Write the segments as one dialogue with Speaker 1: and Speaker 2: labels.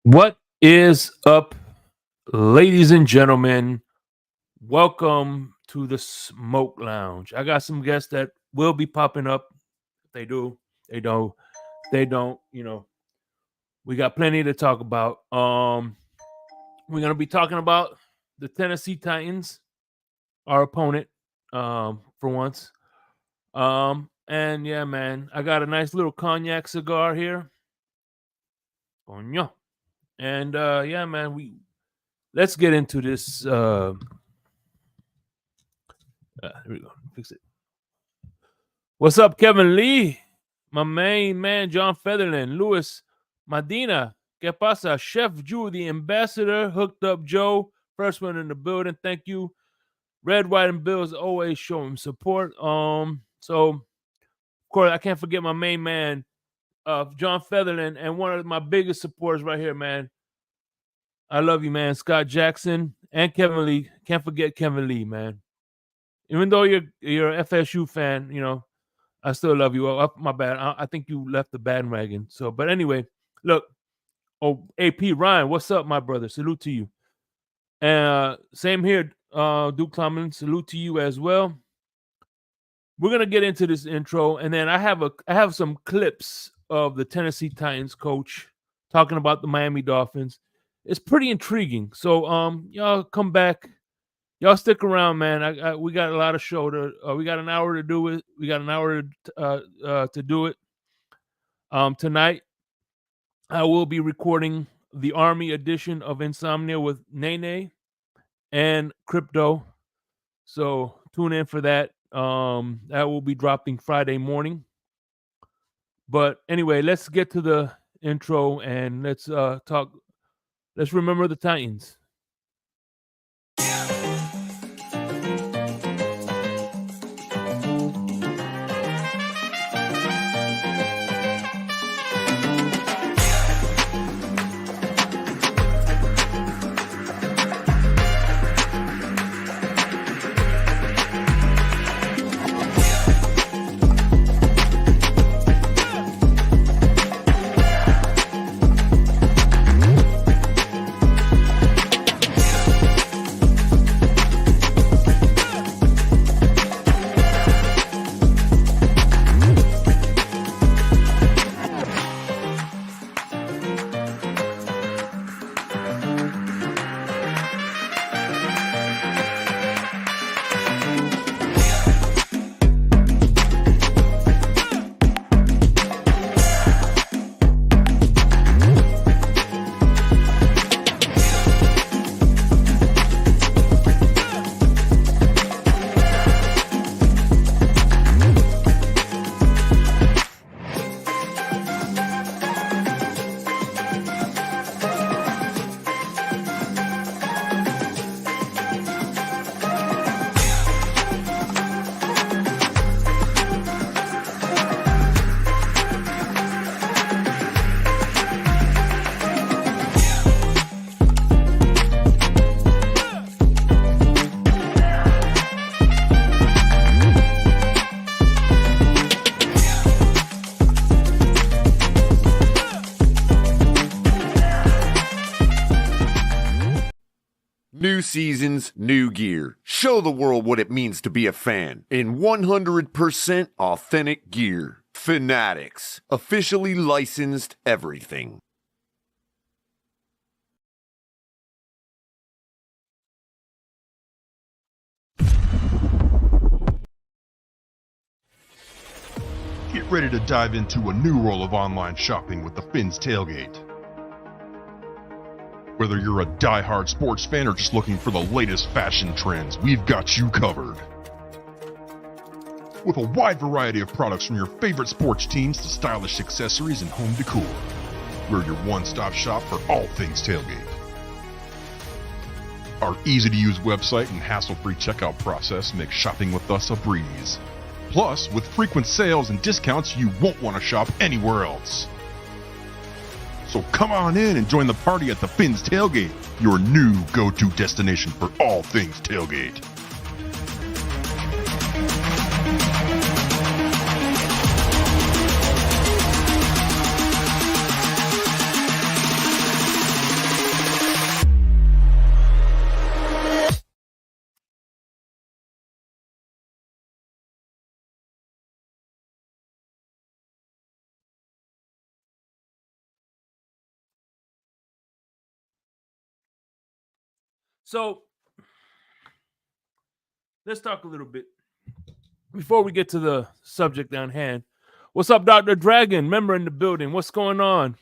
Speaker 1: What is up, ladies and gentlemen? Welcome to the Smoke Lounge. I got some guests that will be popping up. If they do, they don't. They don't, we got plenty to talk about. We're gonna be talking about the Tennessee Titans, our opponent, for once. And yeah, man, I got a nice little cognac cigar here. Coño. And yeah, man, let's get into this. Here we go. Fix it. What's up, Kevin Lee? My main man, John Featherland, Louis Medina. ¿Qué pasa? Chef Jew, the ambassador, hooked up Joe, first one in the building. Thank you. Red, White, and Bills always showing support. So of course I can't forget my main man, John Featherland, and one of my biggest supporters right here, man. I love you, man. Scott Jackson and Kevin Lee. Can't forget Kevin Lee, man. Even though you're an FSU fan, I still love you. Oh, my bad. I think you left the bandwagon. So, but anyway, look. Oh, AP Ryan, what's up, my brother? Salute to you. Same here, Duke Clement. Salute to you as well. We're gonna get into this intro, and then I have some clips of the Tennessee Titans coach talking about the Miami Dolphins. It's pretty intriguing. So, y'all come back. Y'all stick around, man. We got a lot of show to. We got an hour to do it. We got an hour to do it. Tonight, I will be recording the Army edition of Insomnia with Nene and Crypto. So tune in for that. That will be dropping Friday morning. But anyway, let's get to the intro and let's talk. Let's remember the Titans.
Speaker 2: New seasons, new gear. Show the world what it means to be a fan in 100% authentic gear. Fanatics. Officially licensed everything.
Speaker 3: Get ready to dive into a new world of online shopping with the Fins Tailgate. Whether you're a die-hard sports fan or just looking for the latest fashion trends, we've got you covered. With a wide variety of products from your favorite sports teams to stylish accessories and home decor, we're your one-stop shop for all things tailgate. Our easy-to-use website and hassle-free checkout process make shopping with us a breeze. Plus, with frequent sales and discounts, you won't want to shop anywhere else. So come on in and join the party at the Fins Tailgate, your new go-to destination for all things tailgate.
Speaker 1: So let's talk a little bit before we get to the subject on hand. What's up, Dr. Dragon? Member in the building. What's going on?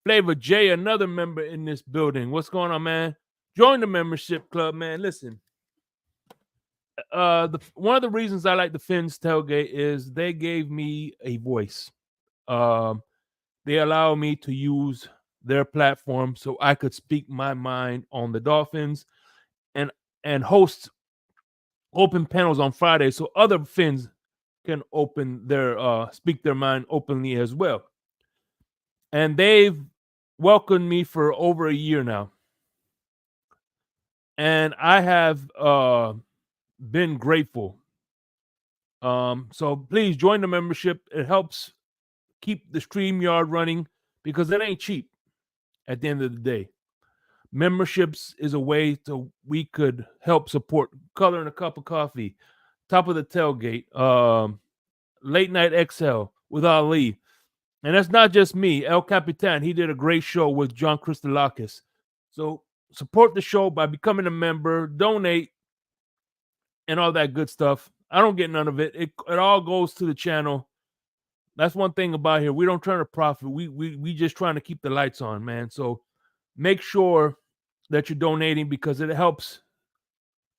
Speaker 1: Flavor J, another member in this building. What's going on, man? Join the membership club, man. Listen, one of the reasons I like the Fins Tailgate is they gave me a voice. They allow me to use their platform so I could speak my mind on the Dolphins and host open panels on Friday so other Fins can open their speak their mind openly as well. And they've welcomed me for over a year now. And I have been grateful. So please join the membership. It helps keep the StreamYard running because it ain't cheap at the end of the day. Memberships is a way to we could help support Color and a Cup of Coffee, Top of the Tailgate, Late Night XL with Ali. And that's not just me. El Capitan, he did a great show with John Christolakis. So support the show by becoming a member, donate, and all that good stuff. I don't get none of it. It all goes to the channel. That's one thing about here. We don't turn a profit. We just trying to keep the lights on, man. So make sure that you're donating because it helps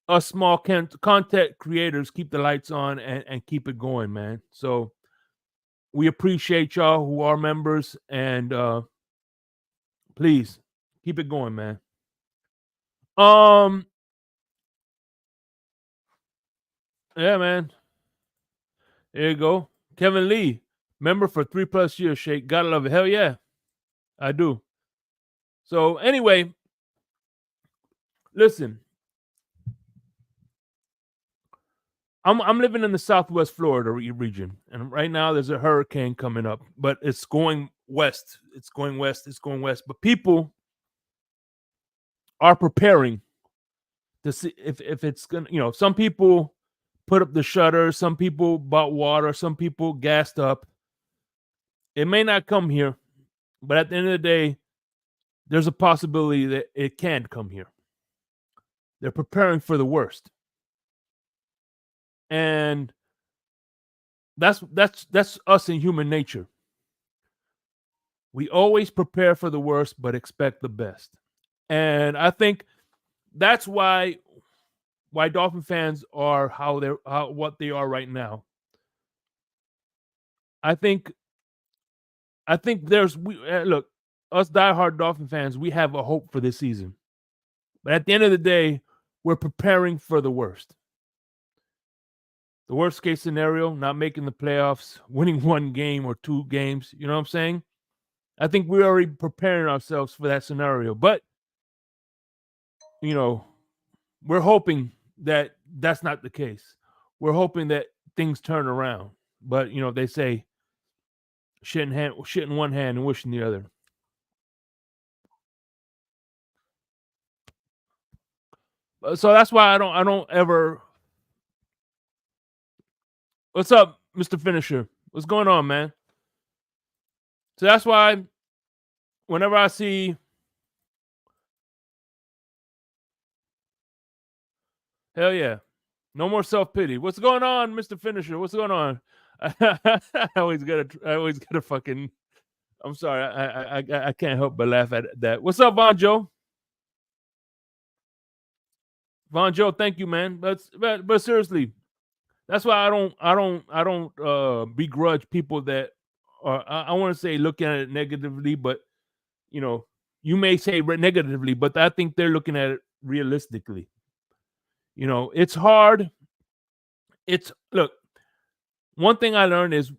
Speaker 1: us small content creators keep the lights on and keep it going, man. So we appreciate y'all who are members, and please keep it going, man. Yeah, man. There you go. Kevin Lee, member for 3+ years, Shake. Gotta love it. Hell yeah. I do. So anyway, listen. I'm living in the Southwest Florida region, and right now there's a hurricane coming up, but it's going west. It's going west. But people are preparing to see if it's gonna. Some people put up the shutters. Some people bought water. Some people gassed up. It may not come here, but at the end of the day, there's a possibility that it can come here. They're preparing for the worst. And that's us in human nature. We always prepare for the worst, but expect the best. And I think that's why Dolphin fans are what they are right now. I think look, us diehard Dolphin fans, we have a hope for this season. But at the end of the day, we're preparing for the worst. The worst case scenario, not making the playoffs, winning one game or two games. You know what I'm saying? I think we're already preparing ourselves for that scenario. But, we're hoping that that's not the case. We're hoping that things turn around. But, they say shit in one hand and wish in the other. So that's why I don't ever. What's up, Mr. Finisher? What's going on, man? So that's why whenever I see hell yeah, no more self-pity. What's going on, Mr. Finisher? What's going on? I always gotta fucking. I'm sorry, I can't help but laugh at that. What's up, Von Joe? Von Joe, thank you, man. But seriously, that's why I don't begrudge people that are. I want to say looking at it negatively, but you may say negatively, but I think they're looking at it realistically. It's hard. Look, one thing I learned is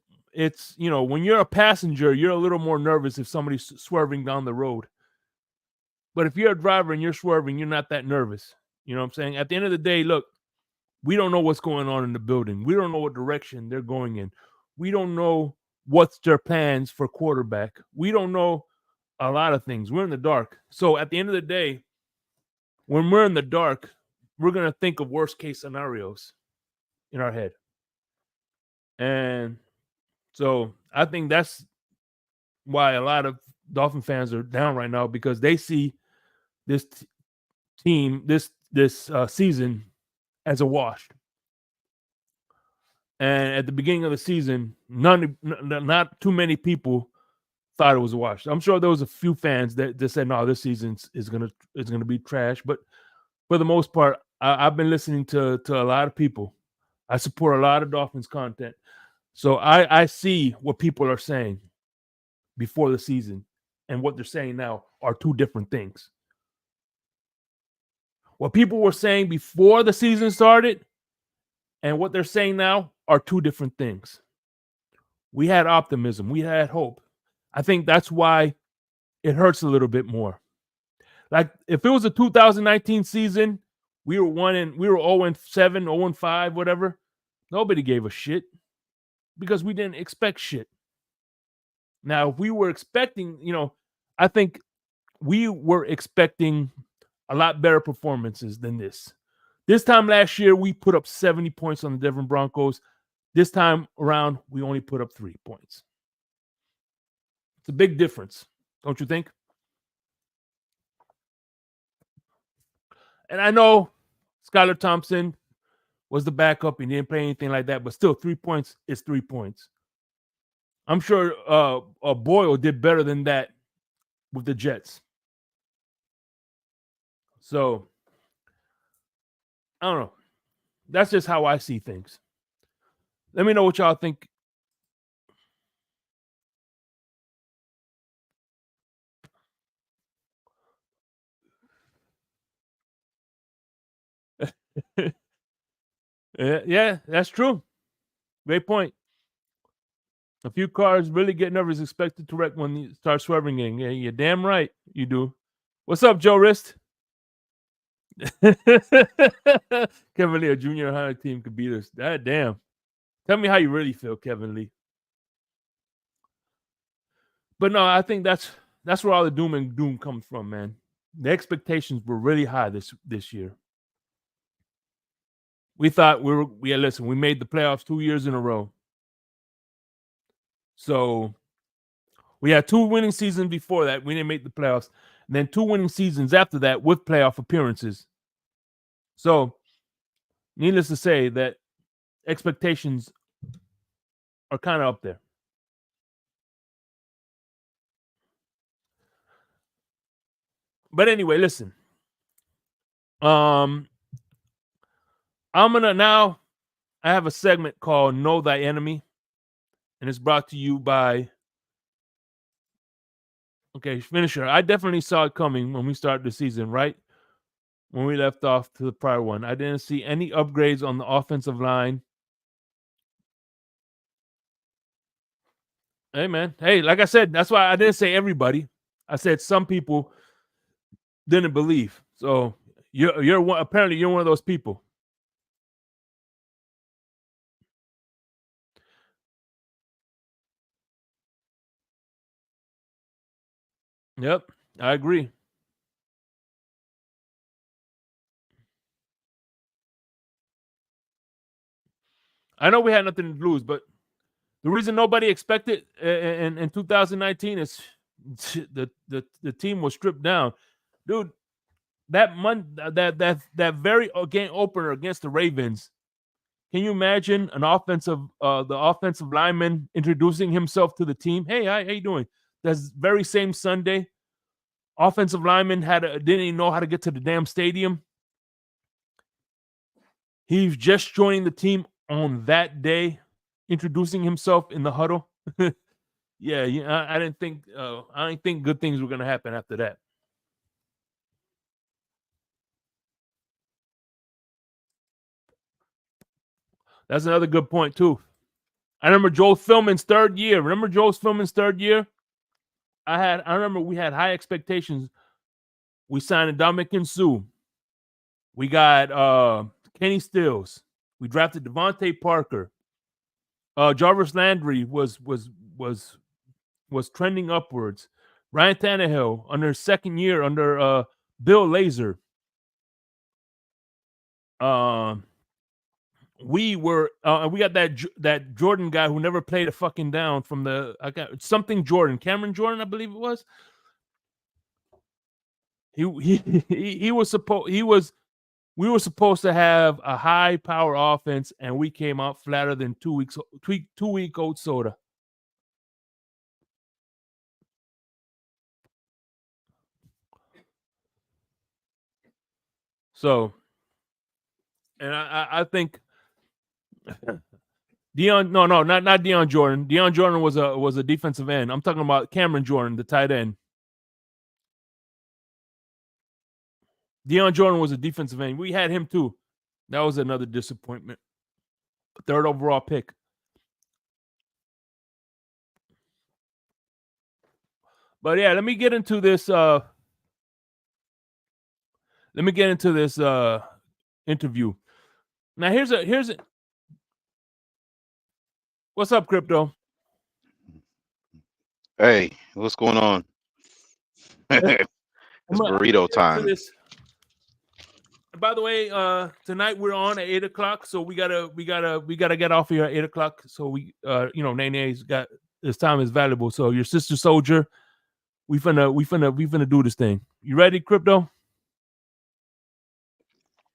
Speaker 1: when you're a passenger, you're a little more nervous if somebody's swerving down the road. But if you're a driver and you're swerving, you're not that nervous. You know what I'm saying? At the end of the day, look, we don't know what's going on in the building. We don't know what direction they're going in. We don't know what's their plans for quarterback. We don't know a lot of things. We're in the dark. So at the end of the day, when we're in the dark, we're going to think of worst case scenarios in our head. And so I think that's why a lot of Dolphin fans are down right now, because they see this team this season as a wash. And at the beginning of the season, not too many people thought it was a wash. I'm sure there was a few fans that said, "No, this season is gonna be trash." But for the most part, I've been listening to a lot of people. I support a lot of Dolphins content, so I see what people are saying before the season and what they're saying now are two different things. What people were saying before the season started and what they're saying now are two different things. We had optimism. We had hope. I think that's why it hurts a little bit more. Like if it was a 2019 season, we were 0-7, 0-5, whatever. Nobody gave a shit because we didn't expect shit. Now, if we were expecting, I think we were expecting a lot better performances than this. This time last year, we put up 70 points on the Denver Broncos. This time around, we only put up 3 points. It's a big difference, don't you think? And I know Skylar Thompson was the backup. He didn't play anything like that, but still 3 points is 3 points. I'm sure Boyle did better than that with the Jets. So, I don't know. That's just how I see things. Let me know what y'all think. Yeah, that's true. Great point. A few cars really get nervous, expected to wreck when you start swerving in. Yeah, you're damn right you do. What's up, Joe Wrist? Kevin Lee, a junior high team could beat us. God damn. Tell me how you really feel, Kevin Lee. But no, I think that's where all the doom and gloom comes from, man. The expectations were really high this year. We thought listen, we made the playoffs 2 years in a row. So we had 2 winning seasons before that. We didn't make the playoffs. And then 2 winning seasons after that with playoff appearances. So needless to say that expectations are kind of up there. But anyway, listen. I'm gonna now. I have a segment called "Know Thy Enemy," and it's brought to you by. Okay, finisher. I definitely saw it coming when we started the season, right? When we left off to the prior one, I didn't see any upgrades on the offensive line. Hey, man. Hey, like I said, that's why I didn't say everybody. I said some people didn't believe. So you're one. Apparently, you're one of those people. Yep, I agree. I know we had nothing to lose, but the reason nobody expected in 2019 is the team was stripped down, dude. That very game opener against the Ravens. Can you imagine the offensive lineman introducing himself to the team? Hey, how you doing? That very same Sunday, offensive lineman didn't even know how to get to the damn stadium. He's just joining the team on that day, introducing himself in the huddle. Yeah, I didn't think good things were going to happen after that. That's another good point too. I remember Joel Philman's third year. Remember Joel Philman's third year? I remember we had high expectations. We signed Ndamukong Suh. We got Kenny Stills. We drafted Devontae Parker. Jarvis Landry was trending upwards. Ryan Tannehill under his second year under Bill Lazor. We got that Jordan guy who never played a fucking down from Cameron Jordan, I believe it was. He was supposed we were supposed to have a high power offense, and we came out flatter than 2 week old soda. So, and I think not Deion Jordan. Deion Jordan was a defensive end. I'm talking about Cameron Jordan, the tight end. Deion Jordan was a defensive end. We had him too. That was another disappointment. Third overall pick. But yeah, let me get into this interview. Now here's a what's up, Crypto?
Speaker 4: Hey, what's going on? It's burrito time.
Speaker 1: By the way, tonight we're on at 8:00, so we gotta get off here at 8:00. So we, Nene's got his time is valuable. So your sister soldier, we finna do this thing. You ready, Crypto?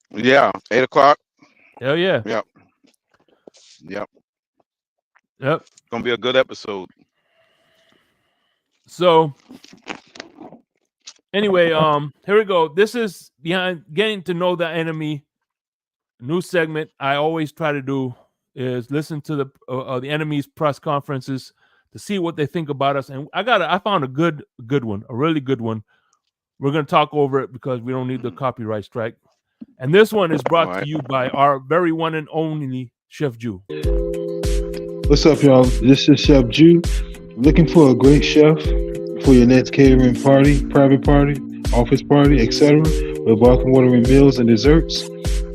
Speaker 4: Yeah, 8:00.
Speaker 1: Hell yeah.
Speaker 4: Yep.
Speaker 1: Yep.
Speaker 4: Gonna be a good episode.
Speaker 1: So anyway, here we go. This is behind getting to know the enemy. New segment I always try to do is listen to the enemy's press conferences to see what they think about us. And I found a good one, a really good one. We're gonna talk over it because we don't need the copyright strike. And this one is brought to you by our very one and only Chef Jew.
Speaker 5: What's up, y'all? This is Chef Jew. Looking for a great chef for your next catering party, private party, office party, etc. with welcome watering meals and desserts?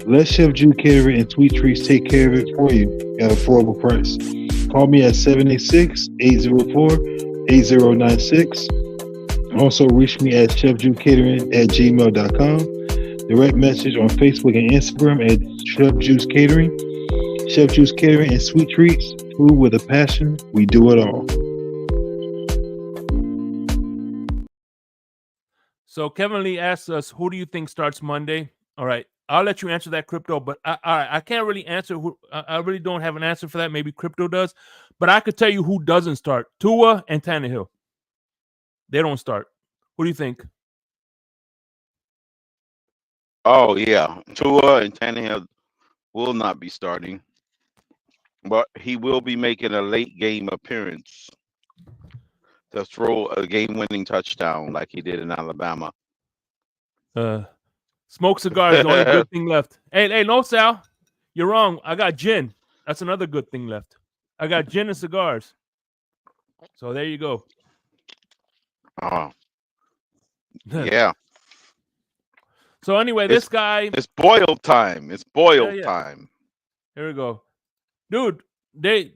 Speaker 5: Let Chef Jew Catering and Sweet Treats take care of it for you at an affordable price. Call me at 786-804-8096. Also reach me at chefjewcatering@gmail.com. Direct message on Facebook and Instagram at Chef Juice Catering. Chef Juice Catering and Sweet Treats. Food with a passion. We do it all.
Speaker 1: So Kevin Lee asks us, who do you think starts Monday? All right. I'll let you answer that, Crypto, but I can't really answer. I really don't have an answer for that. Maybe Crypto does, but I could tell you who doesn't start: Tua and Tannehill. They don't start. Who do you think?
Speaker 4: Oh yeah, Tua and Tannehill will not be starting, but he will be making a late game appearance to throw a game-winning touchdown like he did in Alabama.
Speaker 1: Smoke cigars, the only good thing left. Hey, no, Sal. You're wrong. I got gin. That's another good thing left. I got gin and cigars. So there you go.
Speaker 4: Oh. Yeah.
Speaker 1: So anyway, this guy.
Speaker 4: It's boil time. It's boil time.
Speaker 1: Here we go. Dude,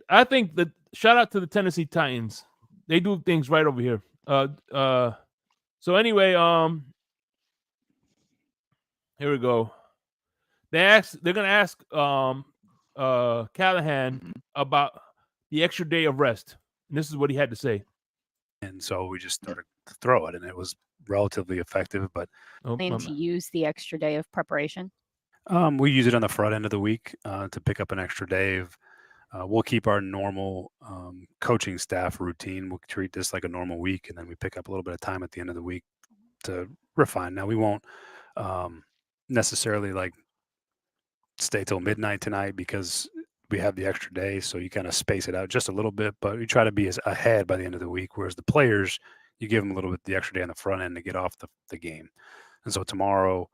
Speaker 1: I think that shout out to the Tennessee Titans. They do things right over here. So anyway, here we go. They're gonna ask Callahan about the extra day of rest. And this is what he had to say.
Speaker 6: And so we just started to throw it, and it was relatively effective. But
Speaker 7: to use the extra day of preparation.
Speaker 6: We use it on the front end of the week to pick up an extra day of. We'll keep our normal coaching staff routine. We'll treat this like a normal week, and then we pick up a little bit of time at the end of the week to refine. Now, we won't necessarily like stay till midnight tonight because we have the extra day, so you kind of space it out just a little bit, but we try to be as ahead by the end of the week, whereas the players, you give them a little bit the extra day on the front end to get off the game. And so tomorrow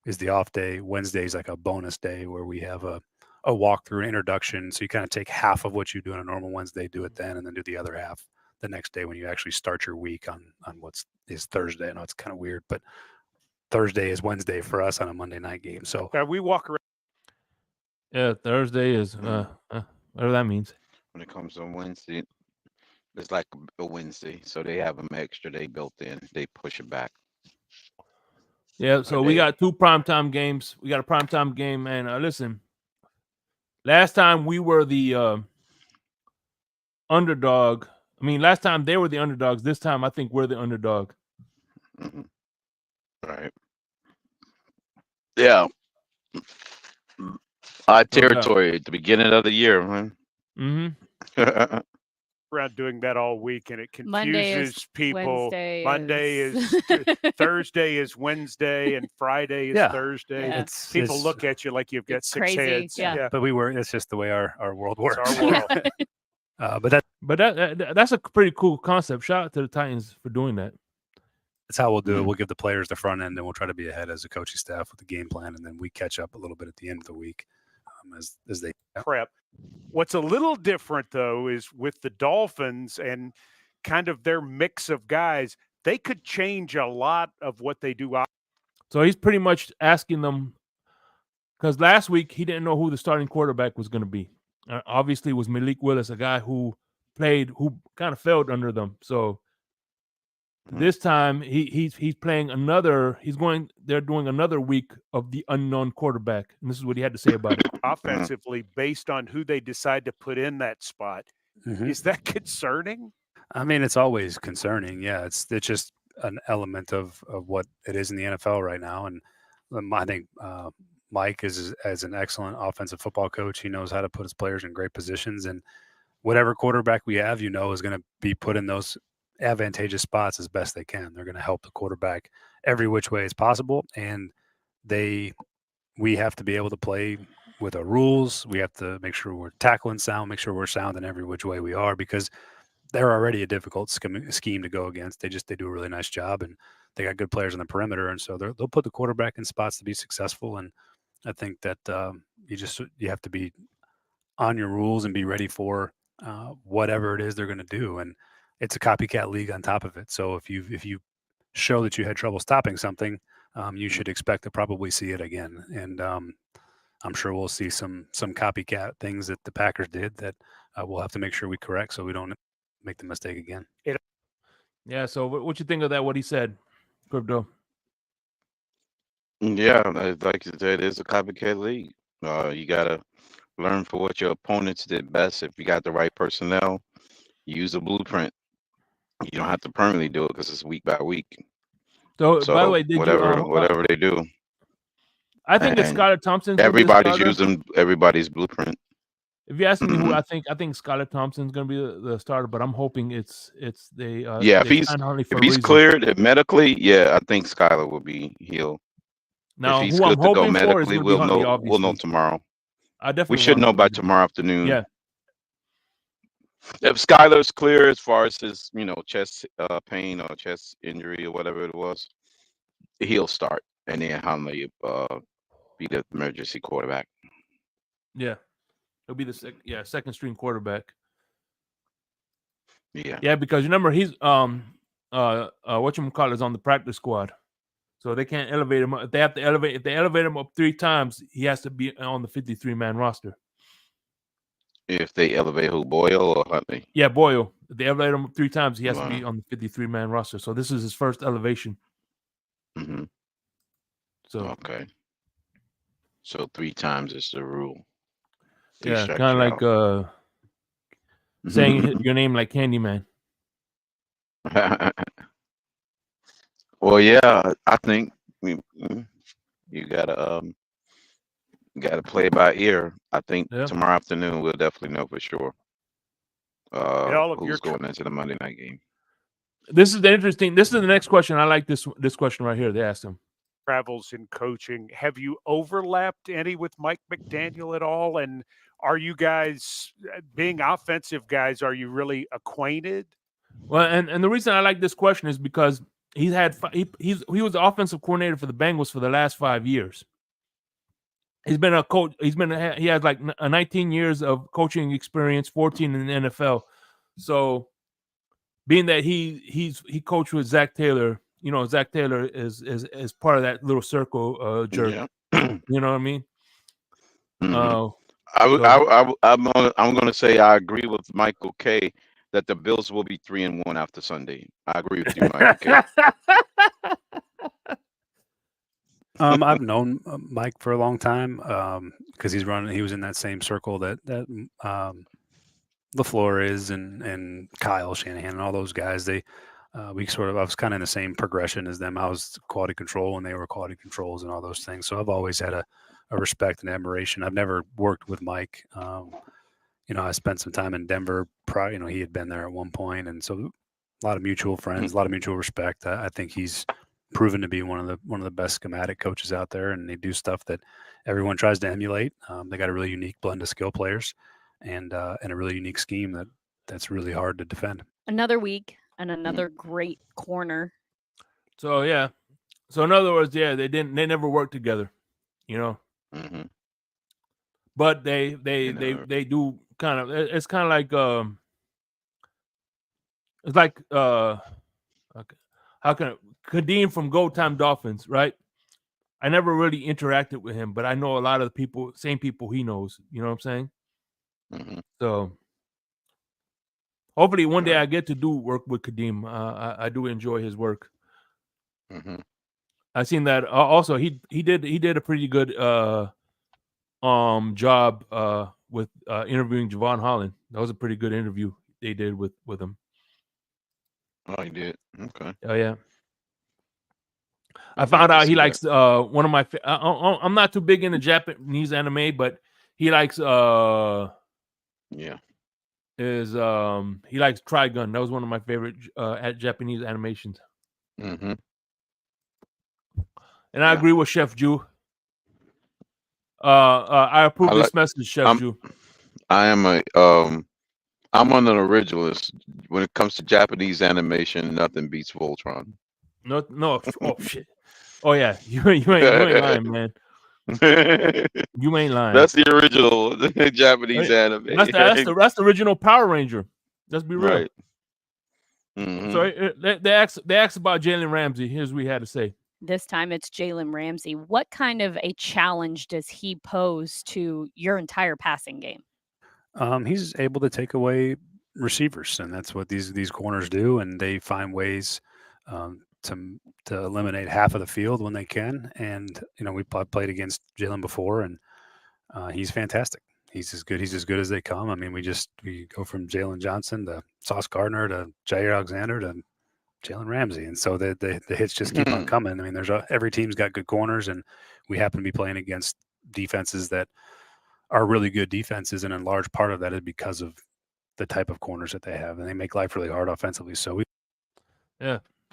Speaker 6: is the off day. Wednesday is like a bonus day where we have a walkthrough, introduction. So you kind of take half of what you do on a normal Wednesday, do it then, and then do the other half the next day when you actually start your week on is Thursday. I know it's kind of weird, but Thursday is Wednesday for us on a Monday night game. So
Speaker 8: we walk around.
Speaker 1: Yeah, Thursday is whatever that means.
Speaker 4: When it comes to Wednesday, it's like a Wednesday, so they have an extra day built in. They push it back.
Speaker 1: Yeah, so we got 2 primetime games. We got a primetime game, and listen, last time we were the underdog. I mean, last time they were the underdogs. This time I think we're the underdog.
Speaker 4: Mm-hmm. Right. Yeah. Odd territory at the beginning of the year, man.
Speaker 1: Mm-hmm.
Speaker 8: Around doing that all week, and it
Speaker 7: Monday
Speaker 8: confuses
Speaker 7: is
Speaker 8: people.
Speaker 7: Wednesday
Speaker 8: Monday
Speaker 7: is-
Speaker 8: is Thursday is Wednesday, and Friday is
Speaker 6: Yeah.
Speaker 8: Thursday.
Speaker 7: Yeah.
Speaker 8: People
Speaker 6: It's-
Speaker 8: look at you like you've got
Speaker 7: It's
Speaker 8: 6
Speaker 7: crazy,
Speaker 8: heads.
Speaker 7: yeah.
Speaker 6: But it's just the way our world
Speaker 8: It's
Speaker 6: works.
Speaker 8: our world.
Speaker 6: But
Speaker 1: That's a pretty cool concept. Shout out to the Titans for doing that.
Speaker 6: that's how we'll do it. We'll give the players the front end, and we'll try to be ahead as a coaching staff with the game plan, and then we catch up a little bit at the end of the week as they
Speaker 8: prep. What's a little different, though, is with the Dolphins and kind of their mix of guys, they could change a lot of what they do.
Speaker 1: So he's pretty much asking them, because last week he didn't know who the starting quarterback was going to be. Obviously, it was Malik Willis, a guy who kind of failed under them. So this time he's playing another. They're doing another week of the unknown quarterback, and this is what he had to say about it.
Speaker 8: Offensively, based on who they decide to put in that spot, is that concerning?
Speaker 6: I mean, it's always concerning. Yeah, it's just an element of what it is in the NFL right now, and I think Mike is an excellent offensive football coach. He knows how to put his players in great positions, and whatever quarterback we have, is going to be put in those advantageous spots as best they can. They're going to help the quarterback every which way as possible, and we have to be able to play with our rules. We have to make sure we're tackling sound, make sure we're sound in every which way we are, because they're already a difficult scheme to go against. They do a really nice job, and they got good players on the perimeter, and so they'll put the quarterback in spots to be successful. And I think that you have to be on your rules and be ready for whatever it is they're going to do. And it's a copycat league on top of it. So if you show that you had trouble stopping something, you should expect to probably see it again. And I'm sure we'll see some copycat things that the Packers did that we'll have to make sure we correct so we don't make the mistake again.
Speaker 1: Yeah. So what you think of that? What he said, Crypto?
Speaker 4: Yeah, like you said, it's a copycat league. You gotta learn for what your opponents did best. If you got the right personnel, use a blueprint. You don't have to permanently do it because it's week by week.
Speaker 1: So by the way,
Speaker 4: whatever they do,
Speaker 1: I think it's Skylar Thompson.
Speaker 4: everybody's using everybody's blueprint.
Speaker 1: If you ask me who I think Skylar Thompson's going to be the starter, but I'm hoping it's they.
Speaker 4: If he's cleared medically, I think Skylar will be healed.
Speaker 1: Now,
Speaker 4: if he's
Speaker 1: who
Speaker 4: good
Speaker 1: I'm
Speaker 4: to go
Speaker 1: hoping for is
Speaker 4: medically,
Speaker 1: going to be Huntley,
Speaker 4: we'll know
Speaker 1: obviously.
Speaker 4: tomorrow.
Speaker 1: I definitely.
Speaker 4: We should know by tomorrow afternoon.
Speaker 1: Yeah.
Speaker 4: If Skylar's clear as far as his, chest pain or chest injury or whatever it was, he'll start, and then Huntley be the emergency quarterback.
Speaker 1: Yeah, he'll be the second string quarterback.
Speaker 4: Yeah,
Speaker 1: because remember he's whatchamacallit is on the practice squad, so they can't elevate him. If they elevate him up 3 times, he has to be on the 53-man roster.
Speaker 4: If they elevate who, Boyle or Huntley?
Speaker 1: Yeah, Boyle. If they elevate him 3 times, he has to be on the 53-man roster. So this is his first elevation.
Speaker 4: Mm-hmm.
Speaker 1: So
Speaker 4: okay. So 3 times is the rule.
Speaker 1: Yeah, kind of like saying your name like Candyman.
Speaker 4: Well, yeah, I think you gotta play by ear. I think tomorrow afternoon we'll definitely know for sure who's going into the Monday night game.
Speaker 1: This is the next question. I like this question right here. They asked him.
Speaker 8: Travels in coaching. Have you overlapped any with Mike McDaniel at all? And are you guys, being offensive guys, are you really acquainted?
Speaker 1: Well, and the reason I like this question is because he was the offensive coordinator for the Bengals for the last 5 years. He's been a coach. He has like 19 years of coaching experience, 14 in the NFL. So, being that he coached with Zach Taylor, Zach Taylor is part of that little circle jerk.
Speaker 4: Yeah.
Speaker 1: You know what I mean?
Speaker 4: I'm going to say I agree with Michael K. that the Bills will be 3-1 after Sunday. I agree with you, Michael K.
Speaker 6: I've known Mike for a long time because he was in that same circle that LaFleur is and Kyle Shanahan and all those guys. I was kind of in the same progression as them. I was quality control and they were quality controls and all those things. So I've always had a respect and admiration. I've never worked with Mike. I spent some time in Denver prior, he had been there at one point. And so a lot of mutual friends, a lot of mutual respect. I think he's proven to be one of the best schematic coaches out there, and they do stuff that everyone tries to emulate. They got a really unique blend of skill players and a really unique scheme that's really hard to defend.
Speaker 7: Another week and another great corner.
Speaker 1: So yeah. So in other words, yeah, they never worked together,
Speaker 4: Mm-hmm.
Speaker 1: But they do kind of. It's kind of like it's like okay, how can Kadeem from Go Time Dolphins, right? I never really interacted with him, but I know a lot of the people, same people he knows. You know what I'm saying?
Speaker 4: Mm-hmm.
Speaker 1: So hopefully one day
Speaker 4: Right.
Speaker 1: I get to do work with Kadeem. I do enjoy his work.
Speaker 4: Mm-hmm.
Speaker 1: I seen that also. He did a pretty good job with interviewing Javon Holland. That was a pretty good interview they did with him.
Speaker 4: Oh, he did. Okay.
Speaker 1: Oh yeah. I
Speaker 4: I'd like
Speaker 1: found
Speaker 4: to
Speaker 1: out he
Speaker 4: see that.
Speaker 1: likes one of my. I'm not too big into Japanese anime, but he likes
Speaker 4: Yeah.
Speaker 1: he likes Trigun. That was one of my favorite Japanese animations.
Speaker 4: Mm-hmm.
Speaker 1: And I
Speaker 4: Yeah.
Speaker 1: agree with Chef Ju. I approve
Speaker 4: I
Speaker 1: this
Speaker 4: like.
Speaker 1: message, Chef
Speaker 4: I'm.
Speaker 1: Ju.
Speaker 4: I am a. I'm an originalist when it comes to Japanese animation. Nothing beats Voltron.
Speaker 1: No, oh shit. Oh yeah, you ain't lying, man. You ain't lying.
Speaker 4: That's the original Japanese anime.
Speaker 1: That's the original Power Ranger. Let's be real.
Speaker 4: Right. Mm-hmm.
Speaker 1: So they asked about Jalen Ramsey. Here's what we had to say.
Speaker 7: This time it's Jalen Ramsey. What kind of a challenge does he pose to your entire passing game?
Speaker 6: He's able to take away receivers, and that's what these corners do. And they find ways to eliminate half of the field when they can. And we played against Jalen before, and he's fantastic. He's as good as they come. I mean, we go from Jalen Johnson to Sauce Gardner to Jair Alexander to Jalen Ramsey, and so the hits just keep on coming. I mean, every team's got good corners, and we happen to be playing against defenses that are really good defenses, and in large part of that is because of the type of corners that they have, and they make life really hard offensively. So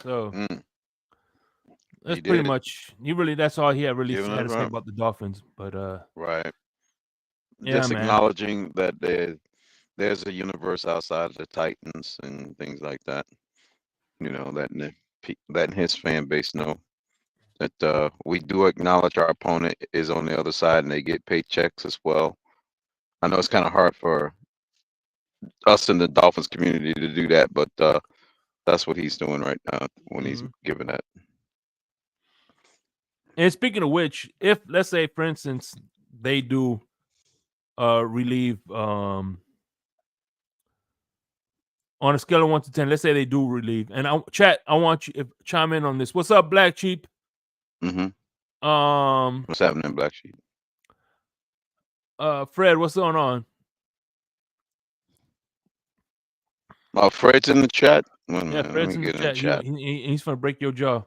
Speaker 1: so that's
Speaker 4: He
Speaker 1: pretty
Speaker 4: did it.
Speaker 1: much that's all he had really
Speaker 4: Giving
Speaker 1: had
Speaker 4: it
Speaker 1: to say
Speaker 4: up.
Speaker 1: about the Dolphins. But
Speaker 4: Right.
Speaker 1: yeah,
Speaker 4: Just
Speaker 1: man.
Speaker 4: acknowledging that there's a universe outside of the Titans and things like that. That his fan base know that we do acknowledge our opponent is on the other side and they get paychecks as well. I know it's kind of hard for us in the Dolphins community to do that, but that's what he's doing right now when he's giving that.
Speaker 1: And speaking of which, if let's say, for instance, they do relieve on a scale of 1 to 10, let's say they do relieve, and chat, I want you to chime in on this. What's up, Black Sheep?
Speaker 4: Mm-hmm. What's happening, Black Sheep?
Speaker 1: Fred, what's going on?
Speaker 4: Fred's in the chat.
Speaker 1: Yeah, Fred's in the chat. He's gonna break your jaw.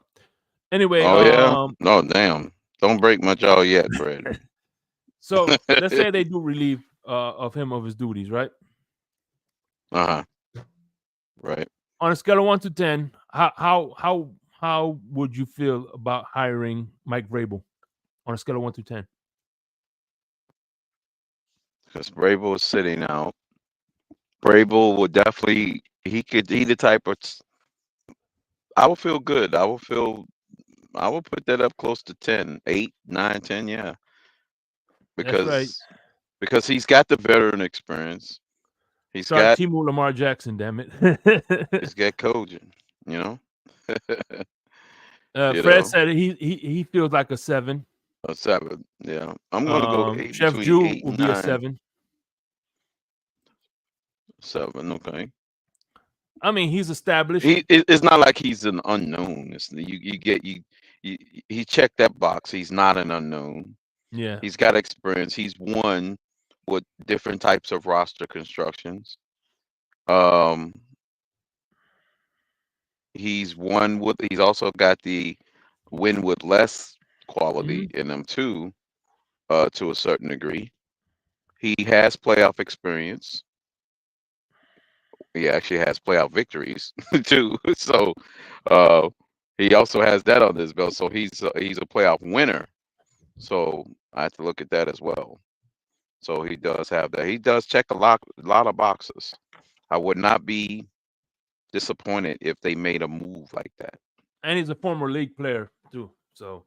Speaker 1: Anyway.
Speaker 4: Oh yeah. No, damn. Don't break my jaw yet, Fred.
Speaker 1: So let's say they do relieve of him of his duties, right?
Speaker 4: Uh-huh. Right.
Speaker 1: On a scale of 1 to 10, how would you feel about hiring Mike Vrabel on a scale of 1 to 10?
Speaker 4: Because Vrabel is sitting out. Vrabel would definitely he the type of I would feel good. I would put that up close to 10, 8, 9, 10, yeah. Because he's got the veteran experience. He's got
Speaker 1: Timu Lamar Jackson, damn it.
Speaker 4: He's got coaching,
Speaker 1: Fred said he feels like a 7.
Speaker 4: A 7, yeah. I'm going to go 8.
Speaker 1: Chef Ju will be
Speaker 4: 9.
Speaker 1: a 7.
Speaker 4: 7, okay.
Speaker 1: I mean, he's established.
Speaker 4: It's not like he's an unknown. He checked that box. He's not an unknown.
Speaker 1: Yeah.
Speaker 4: He's got experience. He's won with different types of roster constructions. He's also got the win with less quality in him too, to a certain degree. He has playoff experience. He actually has playoff victories too. So he also has that on his belt. So he's a playoff winner. So I have to look at that as well. So he does have that. He does check a lot of boxes. I would not be disappointed if they made a move like that.
Speaker 1: And he's a former league player too. So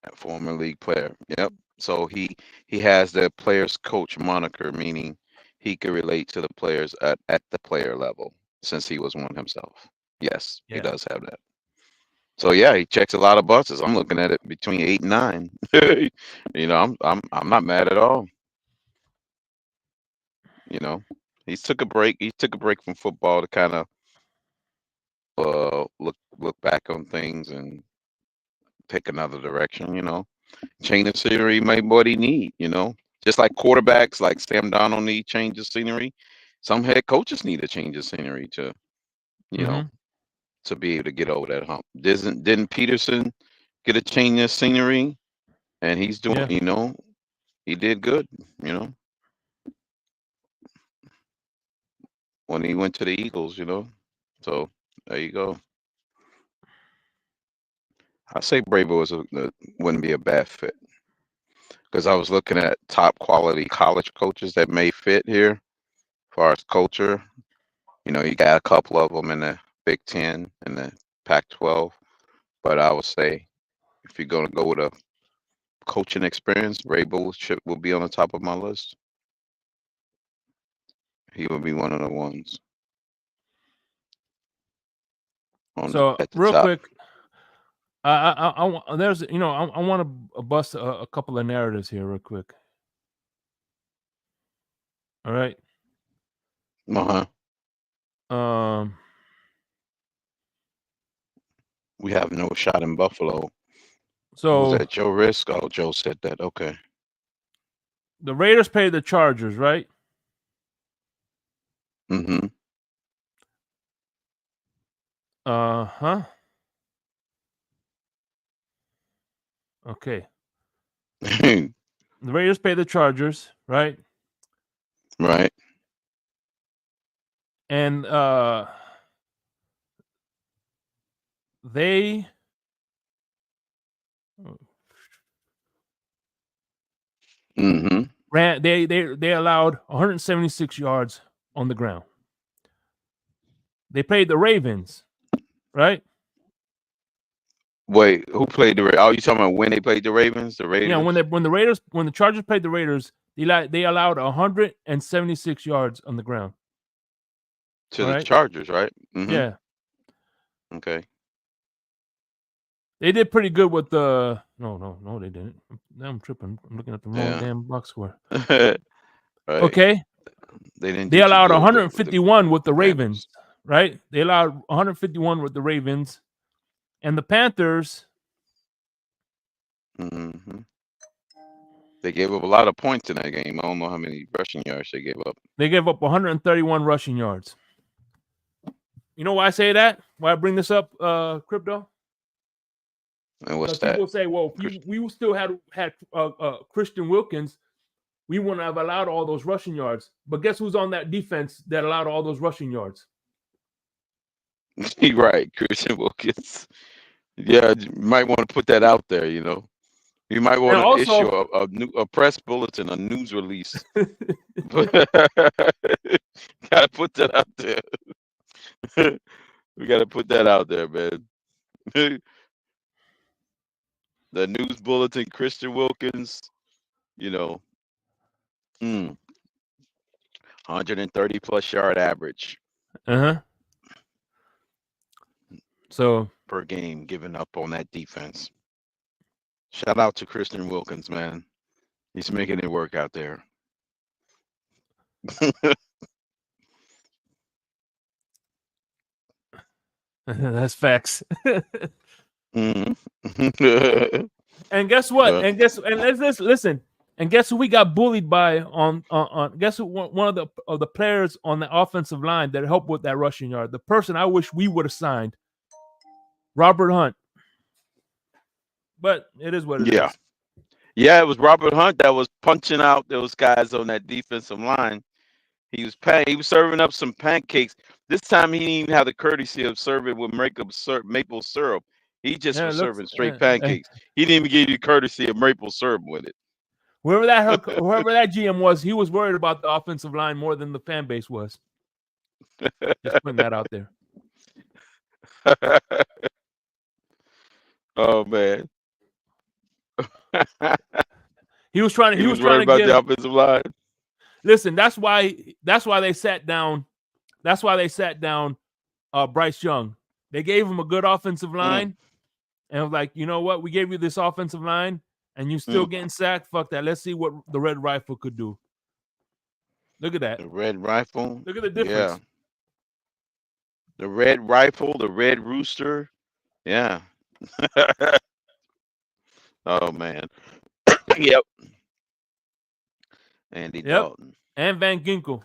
Speaker 4: A former league player. Yep. So he has the players coach moniker, meaning he could relate to the players at the player level since he was one himself. Yes, he does have that. So yeah, he checks a lot of boxes. I'm looking at it between 8 and 9. You know, I'm not mad at all. You know, he took a break. He took a break from football to kind of look back on things and take another direction. You know, change of scenery might be what he need. You know, just like quarterbacks, like Sam Darnold need change of scenery. Some head coaches need a change of scenery to, you know, to be able to get over that hump. Didn't Peterson get a change of scenery? And he's doing, you know, he did good, you know, when he went to the Eagles, you know. So there you go. I say Bravo wouldn't be a bad fit because I was looking at top quality college coaches that may fit here as far as culture. You know, you got a couple of them in the Big Ten and the Pac-12, but I would say if you're going to go with a coaching experience, Bravo will be on the top of my list. He would be one of the ones.
Speaker 1: So real
Speaker 4: top.
Speaker 1: quick, I there's I want to bust a couple of narratives here real quick. All right.
Speaker 4: We have no shot in Buffalo.
Speaker 1: So
Speaker 4: was that Joe Risk? Oh, Joe said that. Okay.
Speaker 1: The Raiders pay the Chargers, right?
Speaker 4: Mm-hmm.
Speaker 1: Uh-huh. Okay. The Raiders pay the Chargers, right?
Speaker 4: Right.
Speaker 1: And they ran they allowed 176 yards on the ground. They played the Ravens, right?
Speaker 4: Wait, who played the Ravens? Oh, you talking about when they played the Ravens? The Raiders?
Speaker 1: Yeah, when the Chargers played the Raiders, they allowed 176 yards on the ground.
Speaker 4: To the Chargers, right? Mm-hmm.
Speaker 1: Yeah.
Speaker 4: Okay.
Speaker 1: They did pretty good with the no, they didn't. Now I'm tripping. I'm looking at the wrong damn box score.
Speaker 4: Right.
Speaker 1: Okay. They allowed 151 with the Ravens, right? They allowed 151 with the Ravens. And the Panthers.
Speaker 4: Mm-hmm. They gave up a lot of points in that game. I don't know how many rushing yards they gave up.
Speaker 1: They gave up 131 rushing yards. You know why I say that? Why I bring this up, Crypto?
Speaker 4: And what's that?
Speaker 1: People say, well, if we still had Christian Wilkins, we wouldn't have allowed all those rushing yards. But guess who's on that defense that allowed all those rushing yards?
Speaker 4: Right, Christian Wilkins. Yeah, you might want to put that out there, you know. You might want to issue a press bulletin, a news release. Gotta put that out there. We gotta put that out there, man. The news bulletin, Christian Wilkins, you know, 130 plus yard average.
Speaker 1: So
Speaker 4: per game giving up on that defense. Shout out to Christian Wilkins, man. He's making it work out there.
Speaker 1: That's facts.
Speaker 4: Mm-hmm.
Speaker 1: And guess what? And let's listen. And guess who we got bullied by on guess who one of the players on the offensive line that helped with that rushing yard? The person I wish we would have signed, Robert Hunt. But it is what it
Speaker 4: Yeah.
Speaker 1: is.
Speaker 4: Yeah, it was Robert Hunt that was punching out those guys on that defensive line. He was serving up some pancakes. This time he didn't even have the courtesy of serving with maple syrup. He just was serving straight pancakes. He didn't even give you courtesy of maple syrup with it.
Speaker 1: Whoever that GM was, he was worried about the offensive line more than the fan base was. Just putting that out there.
Speaker 4: Oh man.
Speaker 1: He was trying to
Speaker 4: worried about the offensive line.
Speaker 1: Listen, that's why they sat down. That's why they sat down Bryce Young. They gave him a good offensive line, and was like, you know what? We gave you this offensive line, and you still getting sacked. Fuck that. Let's see what the Red Rifle could do. Look at that.
Speaker 4: The Red Rifle.
Speaker 1: Look at the difference.
Speaker 4: Yeah. The Red Rifle, the Red Rooster. Yeah. Oh man. Yep. Andy Dalton.
Speaker 1: And Van Ginkel.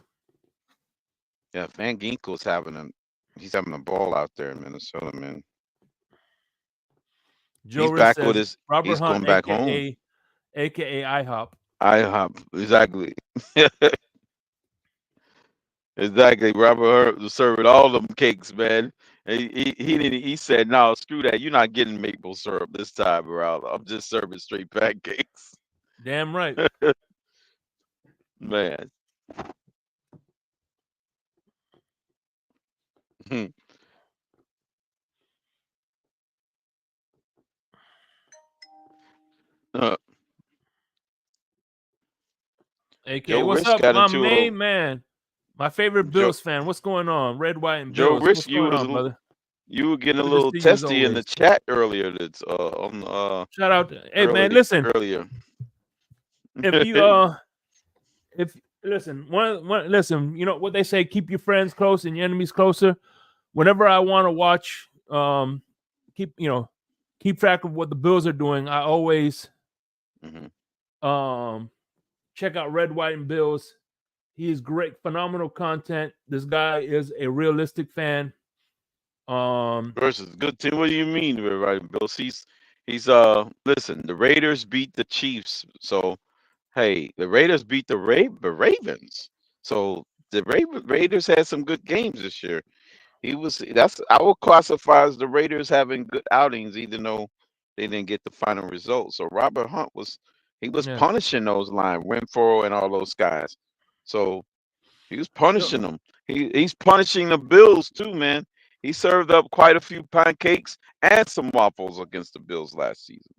Speaker 4: Yeah, Van Ginkel's having a ball out there in Minnesota, man.
Speaker 1: Joe
Speaker 4: he's
Speaker 1: Riss
Speaker 4: back
Speaker 1: says,
Speaker 4: with his
Speaker 1: Robert
Speaker 4: he's
Speaker 1: Hunt,
Speaker 4: going back home.
Speaker 1: AKA IHOP.
Speaker 4: IHOP, exactly. Exactly. Robert Hunt was serving all them cakes, man. And he said, no, screw that. You're not getting maple syrup this time around. I'm just serving straight pancakes.
Speaker 1: Damn right.
Speaker 4: Man.
Speaker 1: AK,
Speaker 4: Joe
Speaker 1: what's
Speaker 4: Riss
Speaker 1: up,
Speaker 4: got
Speaker 1: my
Speaker 4: into
Speaker 1: main man? My favorite Bills fan. What's going on? Red, white, and
Speaker 4: Joe
Speaker 1: Bills.
Speaker 4: Riss,
Speaker 1: What's going on, brother?
Speaker 4: You were getting a
Speaker 1: Good to
Speaker 4: little
Speaker 1: see you as
Speaker 4: testy in the
Speaker 1: always.
Speaker 4: chat earlier. That's on
Speaker 1: Shout out to, hey man, listen.
Speaker 4: Earlier.
Speaker 1: If you listen, you know what they say, keep your friends close and your enemies closer. Whenever I want to watch, keep track of what the Bills are doing, I always check out Red, White, and Bills. He is great, phenomenal content. This guy is a realistic fan.
Speaker 4: Versus good team. What do you mean, Red, White, and Bills? He's listen, the Raiders beat the Chiefs, so hey, the Raiders beat the Ravens. So the Raiders had some good games this year. I would classify as the Raiders having good outings, even though they didn't get the final result. So Robert Hunt was punishing those lines, Renfro and all those guys. So he was punishing them. He's punishing the Bills too, man. He served up quite a few pancakes and some waffles against the Bills last season.